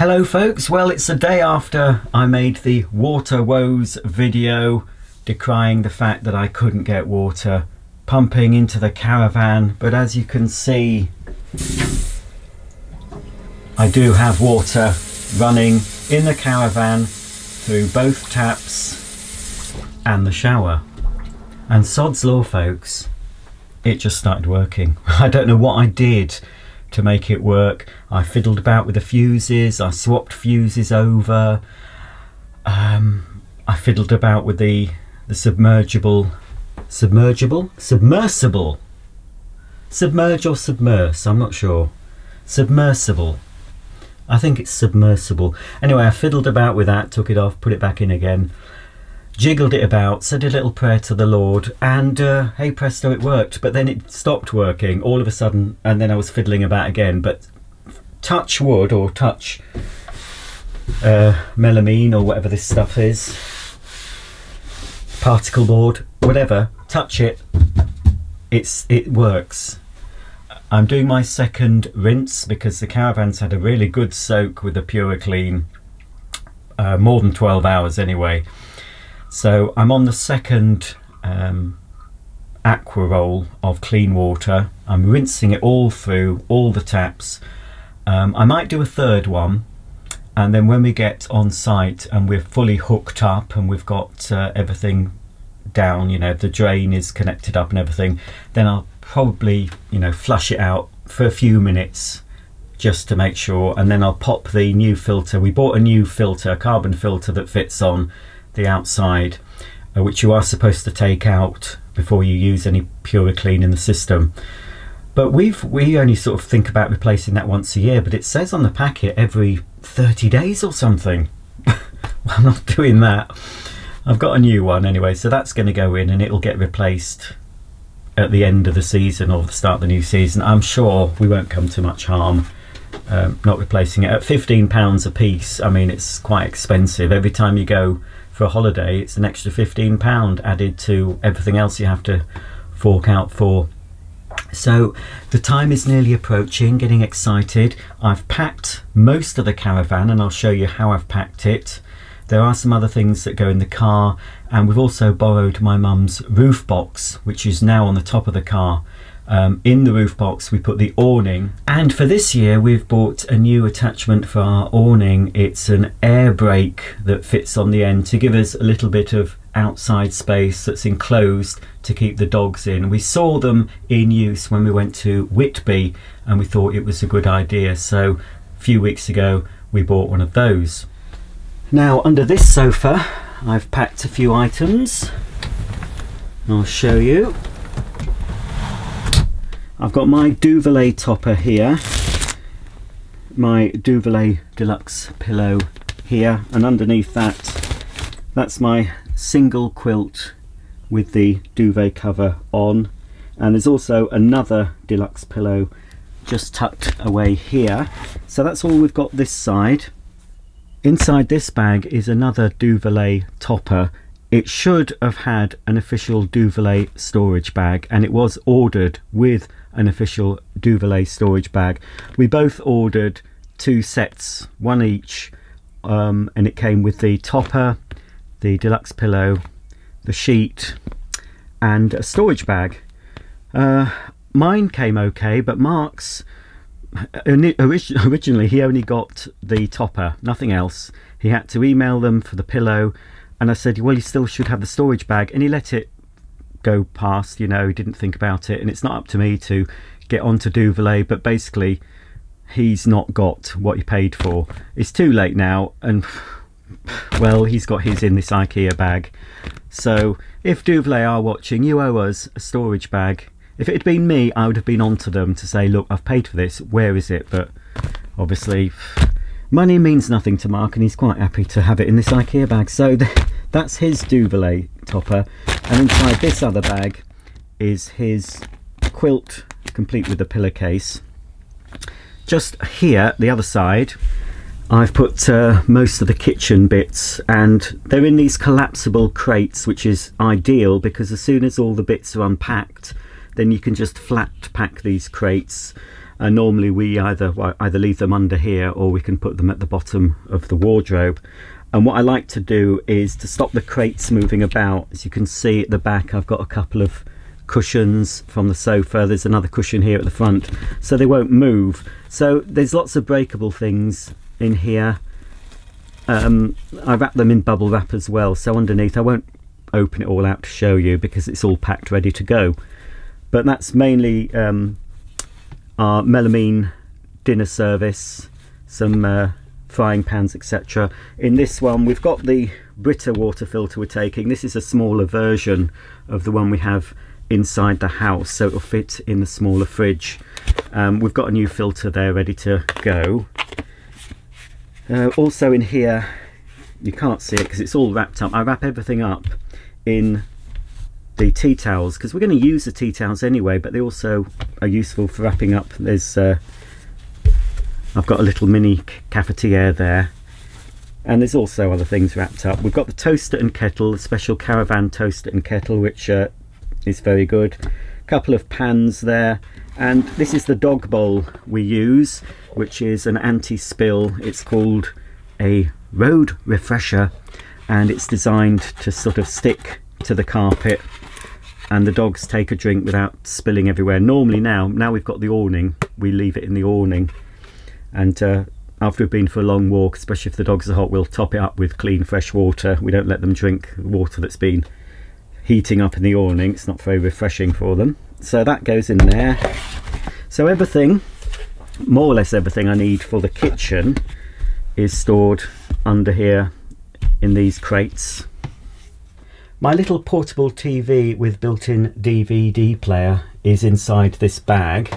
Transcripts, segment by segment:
Hello folks, well it's a day after I made the water woes video decrying the fact that I couldn't get water pumping into the caravan, but as you can see I do have water running in the caravan through both taps and the shower. And sod's law folks, it just started working. I don't know what I did to make it work. I fiddled about with the fuses, I swapped fuses over, I fiddled about with the submersible, submerge or submerse, I'm not sure, submersible, I think it's submersible. Anyway, I fiddled about with that, took it off, put it back in again, jiggled it about, said a little prayer to the Lord, and hey presto, it worked. But then it stopped working all of a sudden, and then I was fiddling about again. But touch wood, or touch melamine, or whatever this stuff is, particle board, whatever, touch it, it works. I'm doing my second rinse because the caravan's had a really good soak with the Pure Clean, more than 12 hours anyway. So I'm on the second aqua roll of clean water. I'm rinsing it all through, all the taps. I might do a third one, and then when we get on site and we're fully hooked up and we've got everything down, you know, the drain is connected up and everything, then I'll probably, you know, flush it out for a few minutes just to make sure, and then I'll pop the new filter. We bought a new filter, a carbon filter that fits on the outside, which you are supposed to take out before you use any Pure Clean in the system. But we only sort of think about replacing that once a year, but it says on the packet every 30 days or something. Well, I'm not doing that. I've got a new one anyway, so that's going to go in and it'll get replaced at the end of the season or the start of the new season. I'm sure we won't come to much harm not replacing it. At £15 a piece, I mean, it's quite expensive. Every time you go for a holiday, it's an extra £15 added to everything else you have to fork out for. So the time is nearly approaching, getting excited. I've packed most of the caravan and I'll show you how I've packed it. There are some other things that go in the car, and we've also borrowed my mum's roof box, which is now on the top of the car. In the roof box we put the awning, and for this year we've bought a new attachment for our awning. It's an air brake that fits on the end to give us a little bit of outside space that's enclosed to keep the dogs in. We saw them in use when we went to Whitby and we thought it was a good idea, so a few weeks ago we bought one of those. Now under this sofa I've packed a few items. I'll show you. I've got my duvet topper here, my duvet deluxe pillow here, and underneath that's my single quilt with the duvet cover on, and there's also another deluxe pillow just tucked away here. So that's all we've got this side. Inside this bag is another duvet topper. It should have had an official duvet storage bag, and it was ordered with an official duvet storage bag. We both ordered 2 sets, one each, and it came with the topper, the deluxe pillow, the sheet, and a storage bag. Mine came okay, but Mark's, originally he only got the topper, nothing else. He had to email them for the pillow, and I said, well, you still should have the storage bag, and he let it go past, you know, he didn't think about it, and it's not up to me to get onto duvet, but basically he's not got what he paid for. It's too late now, and well, he's got his in this IKEA bag. So if duvet are watching, you owe us a storage bag. If it had been me, I would have been onto them to say, look, I've paid for this, where is it? But obviously money means nothing to Mark, and he's quite happy to have it in this IKEA bag. So that's his duvet topper, and inside this other bag is his quilt complete with the pillowcase. Just here, the other side, I've put most of the kitchen bits, and they're in these collapsible crates, which is ideal because as soon as all the bits are unpacked, then you can just flat pack these crates. and normally we either leave them under here, or we can put them at the bottom of the wardrobe. And what I like to do is to stop the crates moving about. As you can see at the back, I've got a couple of cushions from the sofa. There's another cushion here at the front, so they won't move. So there's lots of breakable things in here. I wrap them in bubble wrap as well, so underneath, I won't open it all out to show you because it's all packed ready to go. But that's mainly our melamine dinner service, some frying pans, etc. In this one we've got the Brita water filter we're taking. This is a smaller version of the one we have inside the house, so it'll fit in the smaller fridge. We've got a new filter there ready to go. Also in here, you can't see it because it's all wrapped up. I wrap everything up in the tea towels because we're going to use the tea towels anyway, but they also are useful for wrapping up. There's I've got a little mini cafetiere there, and there's also other things wrapped up. We've got the toaster and kettle, a special Caravan toaster and kettle, which is very good. A couple of pans there, and this is the dog bowl we use, which is an anti-spill. It's called a road refresher, and it's designed to sort of stick to the carpet and the dogs take a drink without spilling everywhere. Normally now we've got the awning, we leave it in the awning, and after we've been for a long walk, especially if the dogs are hot, we'll top it up with clean fresh water. We don't let them drink water that's been heating up in the awning. It's not very refreshing for them. So that goes in there. So everything, more or less everything I need for the kitchen, is stored under here in these crates. My little portable TV with built-in DVD player is inside this bag.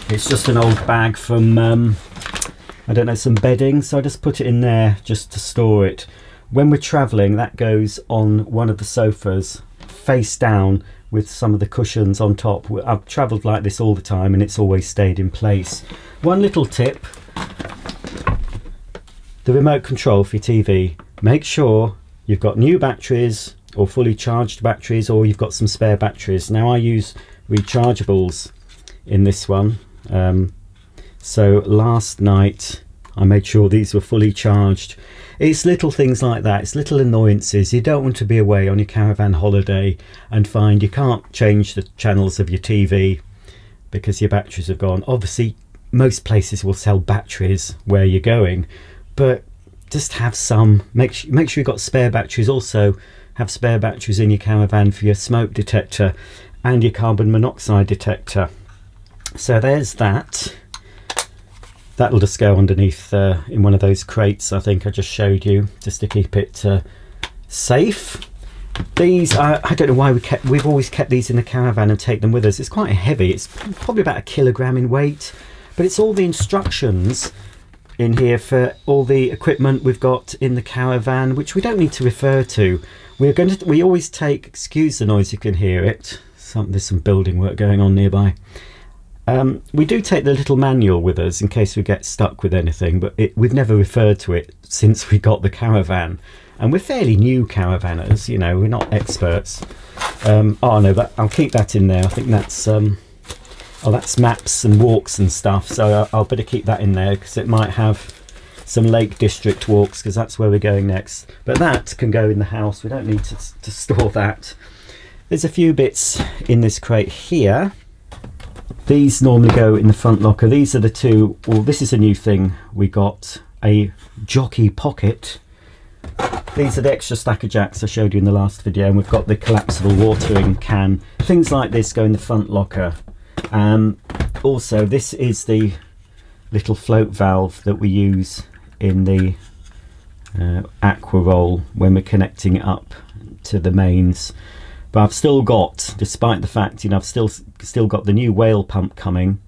It's just an old bag from I don't know, some bedding, so I just put it in there just to store it. When we're travelling, that goes on one of the sofas face down with some of the cushions on top. I've travelled like this all the time and it's always stayed in place. One little tip: the remote control for your TV, make sure you've got new batteries or fully charged batteries, or you've got some spare batteries. Now I use rechargeables in this one, so last night I made sure these were fully charged. It's little things like that, it's little annoyances. You don't want to be away on your caravan holiday and find you can't change the channels of your TV because your batteries have gone. Obviously most places will sell batteries where you're going, but just have some. Make sure you've got spare batteries. Also have spare batteries in your caravan for your smoke detector and your carbon monoxide detector. So there's that. That'll just go underneath in one of those crates I think I just showed you, just to keep it safe. These I don't know why we've always kept these in the caravan and take them with us. It's quite heavy, it's probably about 1 kilogram in weight, but it's all the instructions in here for all the equipment we've got in the caravan, which we don't need to refer to. We always take, excuse the noise, you can hear it, there's some building work going on nearby. We do take the little manual with us in case we get stuck with anything, but we've never referred to it since we got the caravan, and we're fairly new caravanners, you know, we're not experts. Oh no, I'll keep that in there. I think that's oh, that's maps and walks and stuff, so I'll better keep that in there because it might have some Lake District walks, because that's where we're going next. But that can go in the house, we don't need to store that. There's a few bits in this crate here. These normally go in the front locker. These are the two, well, this is a new thing we got, a jockey pocket. These are the extra stacker jacks I showed you in the last video, and we've got the collapsible watering can. Things like this go in the front locker. Also, this is the little float valve that we use in the aqua roll when we're connecting it up to the mains. But I've still got, despite the fact, you know, I've still got the new whale pump coming,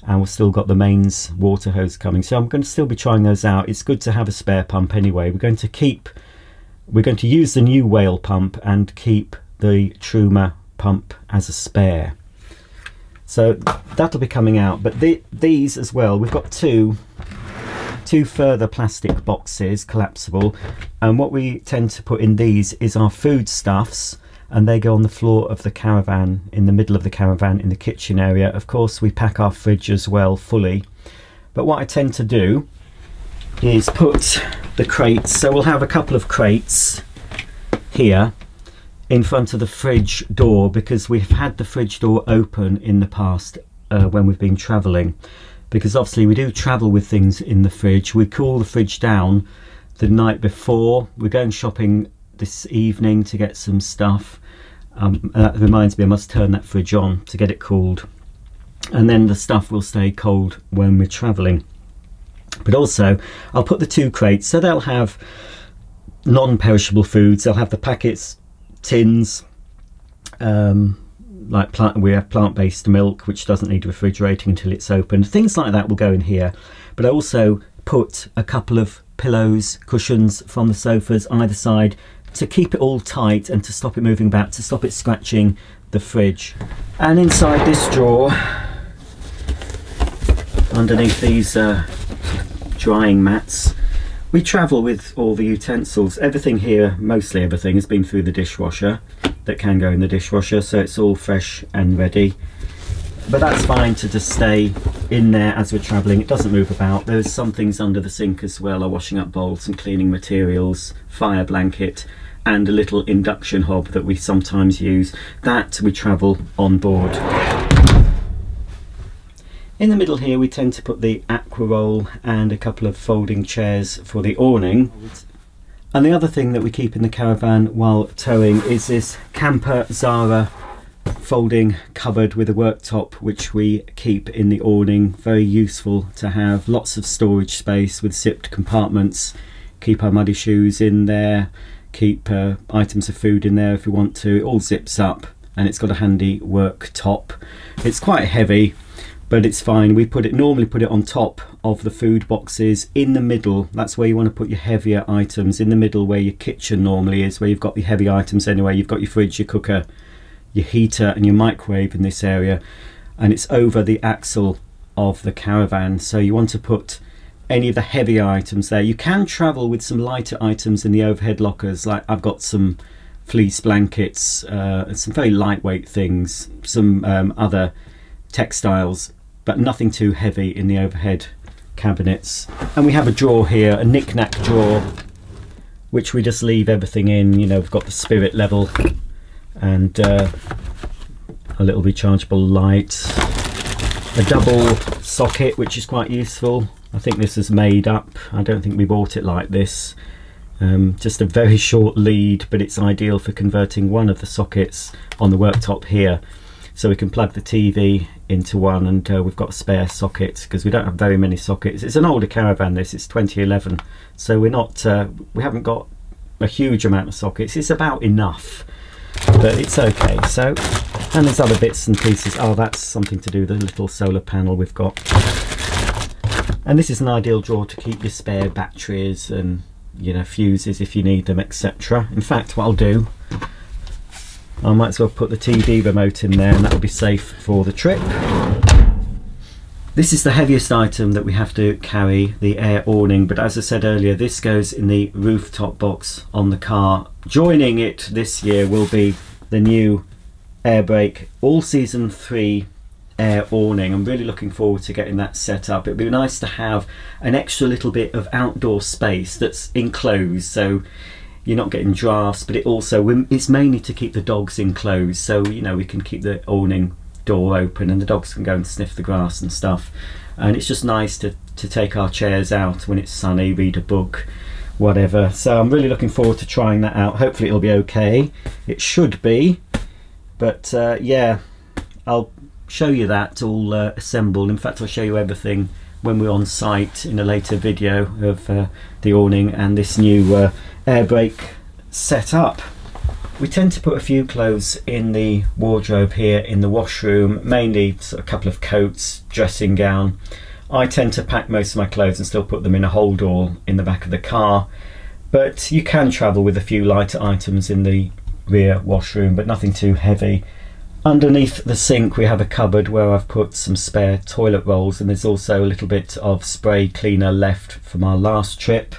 and we've still got the mains water hose coming. So I'm going to still be trying those out. It's good to have a spare pump anyway. We're going to use the new whale pump and keep the Truma pump as a spare. So that'll be coming out. But these as well, we've got two further plastic boxes, collapsible, and what we tend to put in these is our foodstuffs and they go on the floor of the caravan, in the middle of the caravan, in the kitchen area. Of course, we pack our fridge as well fully, but what I tend to do is put the crates, so we'll have a couple of crates here in front of the fridge door, because we've had the fridge door open in the past when we've been travelling, because obviously we do travel with things in the fridge. We cool the fridge down the night before. We're going shopping this evening to get some stuff, and that reminds me, I must turn that fridge on to get it cooled, and then the stuff will stay cold when we're travelling. But also I'll put the 2 crates, so they'll have non-perishable foods. They'll have the packets, tins, like we have plant-based milk, which doesn't need refrigerating until it's opened. Things like that will go in here. But I also put a couple of pillows, cushions from the sofas either side, to keep it all tight and to stop it moving about, to stop it scratching the fridge. And inside this drawer, underneath these drying mats, we travel with all the utensils. Everything here, mostly everything, has been through the dishwasher, that can go in the dishwasher, so it's all fresh and ready. But that's fine to just stay in there as we're travelling. It doesn't move about. There's some things under the sink as well, are washing up bowls and cleaning materials, fire blanket, and a little induction hob that we sometimes use. That we travel on board. In the middle here we tend to put the aqua roll and a couple of folding chairs for the awning. And the other thing that we keep in the caravan while towing is this camper Zara folding cupboard with a worktop, which we keep in the awning. Very useful to have. Lots of storage space with zipped compartments. Keep our muddy shoes in there, keep items of food in there if we want to. It all zips up, and it's got a handy worktop. It's quite heavy, but it's fine. We normally put it on top of the food boxes, in the middle. That's where you want to put your heavier items, in the middle where your kitchen normally is, where you've got the heavy items anyway. You've got your fridge, your cooker, your heater and your microwave in this area, and it's over the axle of the caravan, so you want to put any of the heavier items there. You can travel with some lighter items in the overhead lockers, like I've got some fleece blankets, some very lightweight things, some other textiles, but nothing too heavy in the overhead cabinets. And we have a drawer here, a knick-knack drawer, which we just leave everything in. You know, we've got the spirit level and a little rechargeable light, a double socket, which is quite useful. I think this is made up. I don't think we bought it like this. Just a very short lead, but it's ideal for converting one of the sockets on the worktop here, so we can plug the TV into one, and we've got a spare socket because we don't have very many sockets. It's an older caravan, this, it's 2011, so we haven't got a huge amount of sockets. It's about enough, but it's okay. So, and there's other bits and pieces. Oh, that's something to do with the little solar panel we've got. And this is an ideal drawer to keep your spare batteries and, you know, fuses if you need them, etc. In fact, what I'll do, I might as well put the TV remote in there, and that will be safe for the trip. This is the heaviest item that we have to carry, the air awning, but as I said earlier, this goes in the rooftop box on the car. Joining it this year will be the new air brake all season 3 air awning. I'm really looking forward to getting that set up. It'd be nice to have an extra little bit of outdoor space that's enclosed, so you're not getting drafts, but it's mainly to keep the dogs enclosed, so you know we can keep the awning door open and the dogs can go and sniff the grass and stuff. And it's just nice to take our chairs out when it's sunny, read a book, whatever. So I'm really looking forward to trying that out. Hopefully it'll be okay. It should be, but yeah, I'll show you that all assembled. In fact, I'll show you everything when we're on site in a later video of the awning and this new air brake set up. We tend to put a few clothes in the wardrobe here in the washroom, mainly sort of a couple of coats, dressing gown. I tend to pack most of my clothes and still put them in a hold all in the back of the car, but you can travel with a few lighter items in the rear washroom, but nothing too heavy. Underneath the sink we have a cupboard where I've put some spare toilet rolls, and there's also a little bit of spray cleaner left from our last trip.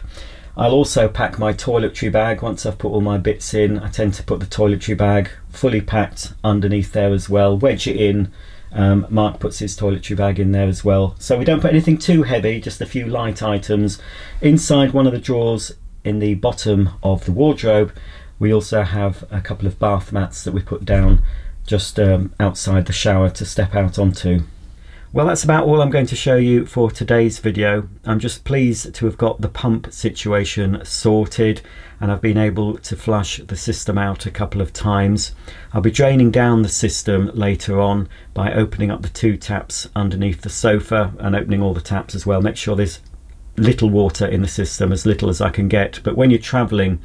I'll also pack my toiletry bag once I've put all my bits in. I tend to put the toiletry bag fully packed underneath there as well, wedge it in. Mark puts his toiletry bag in there as well, so we don't put anything too heavy, just a few light items. Inside one of the drawers in the bottom of the wardrobe we also have a couple of bath mats that we put down just outside the shower to step out onto. Well, that's about all I'm going to show you for today's video. I'm just pleased to have got the pump situation sorted, and I've been able to flush the system out a couple of times. I'll be draining down the system later on by opening up the 2 taps underneath the sofa and opening all the taps as well. Make sure there's little water in the system, as little as I can get. But when you're traveling,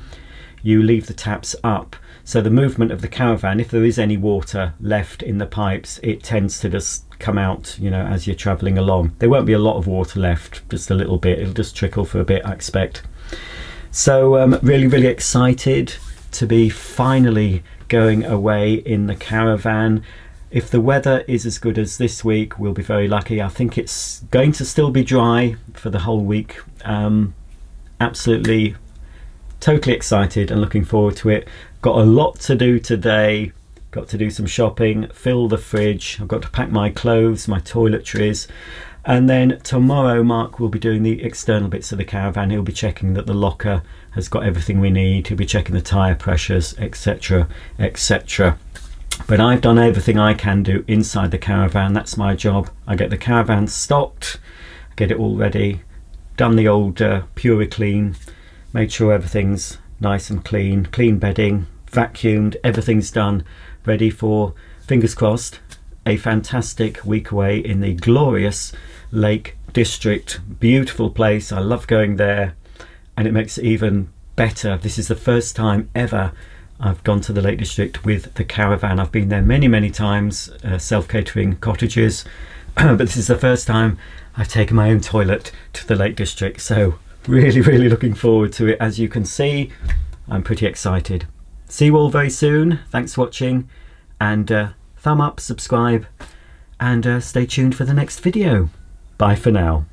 you leave the taps up, so the movement of the caravan, if there is any water left in the pipes, it tends to just come out, you know, as you're traveling along. There won't be a lot of water left, just a little bit. It'll just trickle for a bit, I expect. So really excited to be finally going away in the caravan. If the weather is as good as this week, we'll be very lucky. I think it's going to still be dry for the whole week. Absolutely totally excited and looking forward to it. Got a lot to do today. Got to do some shopping, fill the fridge. I've got to pack my clothes, my toiletries, and then tomorrow Mark will be doing the external bits of the caravan. He'll be checking that the locker has got everything we need. He'll be checking the tyre pressures, etc, etc. But I've done everything I can do inside the caravan. That's my job. I get the caravan stocked, get it all ready, done the old Pura Clean, made sure everything's nice and clean, clean bedding, vacuumed, everything's done, ready for, fingers crossed, a fantastic week away in the glorious Lake District. Beautiful place, I love going there, and it makes it even better. This is the first time ever I've gone to the Lake District with the caravan. I've been there many times, self-catering cottages, but this is the first time I've taken my own toilet to the Lake District, so really looking forward to it. As you can see, I'm pretty excited. See you all very soon. Thanks for watching, and thumb up, subscribe, and stay tuned for the next video. Bye for now.